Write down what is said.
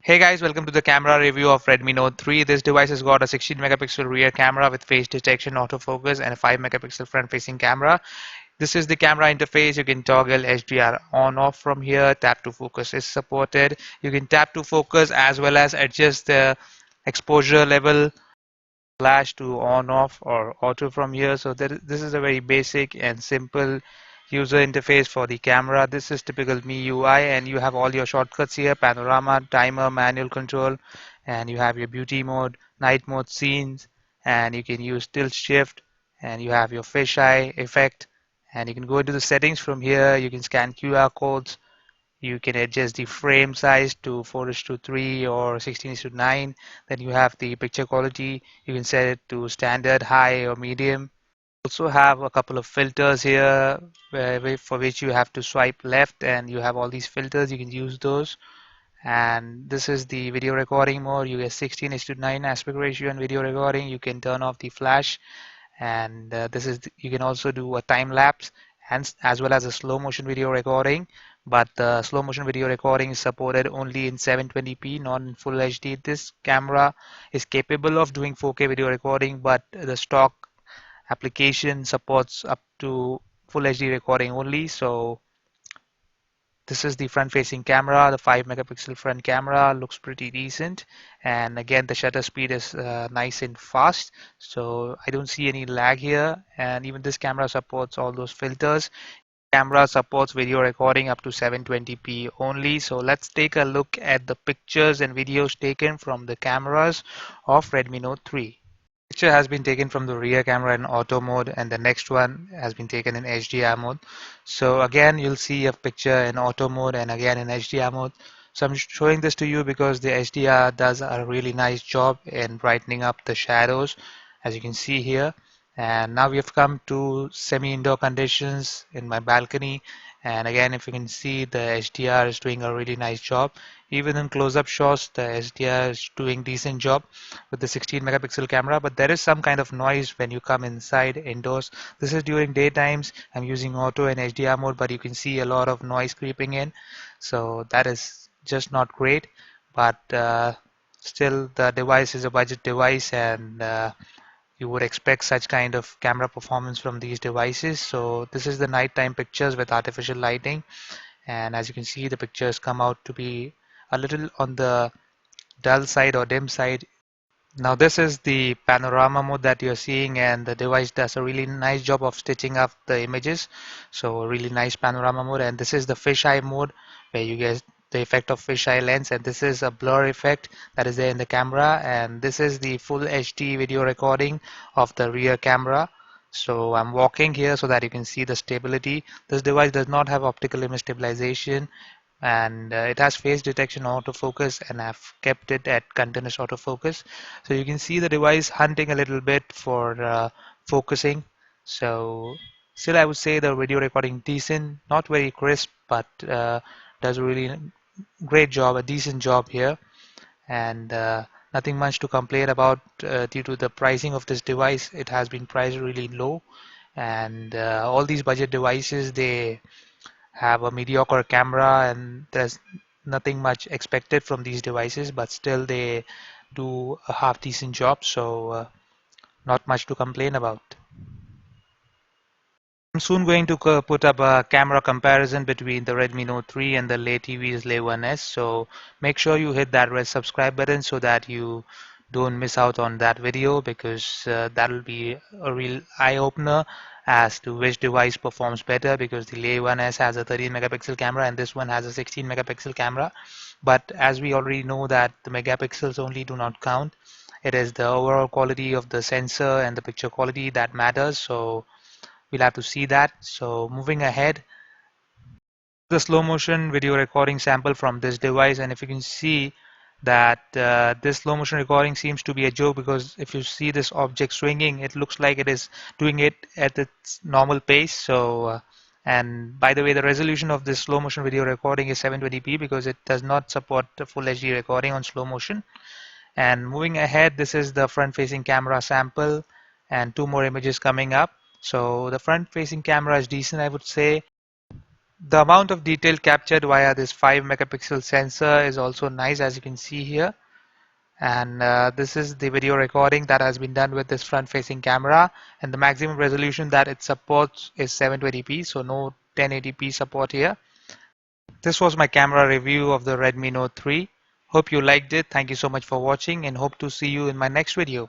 Hey guys, welcome to the camera review of Redmi Note 3. This device has got a 16 megapixel rear camera with face detection, autofocus, and a 5 megapixel front facing camera. This is the camera interface. You can toggle HDR on off from here. Tap to focus is supported. You can tap to focus as well as adjust the exposure level, flash to on off or auto from here. So this is a very basic and simple user interface for the camera. This is typical MIUI, and you have all your shortcuts here: panorama, timer, manual control, and you have your beauty mode, night mode, scenes, and you can use tilt shift, and you have your fisheye effect, and you can go into the settings from here. You can scan QR codes. You can adjust the frame size to 4:3 or 16:9. Then you have the picture quality. You can set it to standard, high, or medium. Also have a couple of filters here for which you have to swipe left, and you have all these filters. You can use those. And this is the video recording mode. You get 16:9 aspect ratio and video recording. You can turn off the flash, and you can also do a time lapse and as well as a slow motion video recording, but the slow motion video recording is supported only in 720p, not in full HD. This camera is capable of doing 4K video recording, but the stock application supports up to full HD recording only. So this is the front facing camera. The 5 megapixel front camera looks pretty decent, and again the shutter speed is nice and fast, so I don't see any lag here. And even this camera supports all those filters. Camera supports video recording up to 720p only. So let's take a look at the pictures and videos taken from the cameras of Redmi Note 3. Picture has been taken from the rear camera in auto mode, and the next one has been taken in HDR mode. So again, you'll see a picture in auto mode and again in HDR mode. So I'm showing this to you because the HDR does a really nice job in brightening up the shadows, as you can see here. And now we have come to semi-indoor conditions in my balcony, and again, if you can see, the HDR is doing a really nice job. Even in close-up shots, the HDR is doing decent job with the 16 megapixel camera, but there is some kind of noise when you come inside indoors. This is during daytimes. I'm using auto and HDR mode, but you can see a lot of noise creeping in, so that is just not great. But still, the device is a budget device, and you would expect such kind of camera performance from these devices. So this is the nighttime pictures with artificial lighting, and as you can see, the pictures come out to be a little on the dull side or dim side. Now this is the panorama mode that you're seeing, and the device does a really nice job of stitching up the images. So a really nice panorama mode. And this is the fisheye mode, where you get the effect of fisheye lens, and this is a blur effect that is there in the camera, and this is the full HD video recording of the rear camera. So I'm walking here so that you can see the stability. This device does not have optical image stabilization, and it has face detection autofocus, and I've kept it at continuous autofocus, so you can see the device hunting a little bit for focusing. So still I would say the video recording decent, not very crisp, but does a really great job, a decent job here. And nothing much to complain about due to the pricing of this device. It has been priced really low, and all these budget devices, they have a mediocre camera, and there's nothing much expected from these devices, but still they do a half decent job, so not much to complain about. I'm soon going to put up a camera comparison between the Redmi Note 3 and the late TV's Lay 1S, so make sure you hit that red subscribe button so that you don't miss out on that video, because that will be a real eye-opener as to which device performs better, because the Lay 1S has a 13 megapixel camera and this one has a 16 megapixel camera. But as we already know that the megapixels only do not count, it is the overall quality of the sensor and the picture quality that matters. So we'll have to see that. So moving ahead, the slow motion video recording sample from this device, and if you can see that this slow motion recording seems to be a joke, because if you see this object swinging, it looks like it is doing it at its normal pace. So and by the way, the resolution of this slow motion video recording is 720p, because it does not support the full HD recording on slow motion. And moving ahead, this is the front facing camera sample, and two more images coming up. So the front facing camera is decent, I would say. The amount of detail captured via this 5 megapixel sensor is also nice, as you can see here. And this is the video recording that has been done with this front facing camera, and the maximum resolution that it supports is 720p, so no 1080p support here. This was my camera review of the Redmi Note 3. Hope you liked it. Thank you so much for watching and hope to see you in my next video.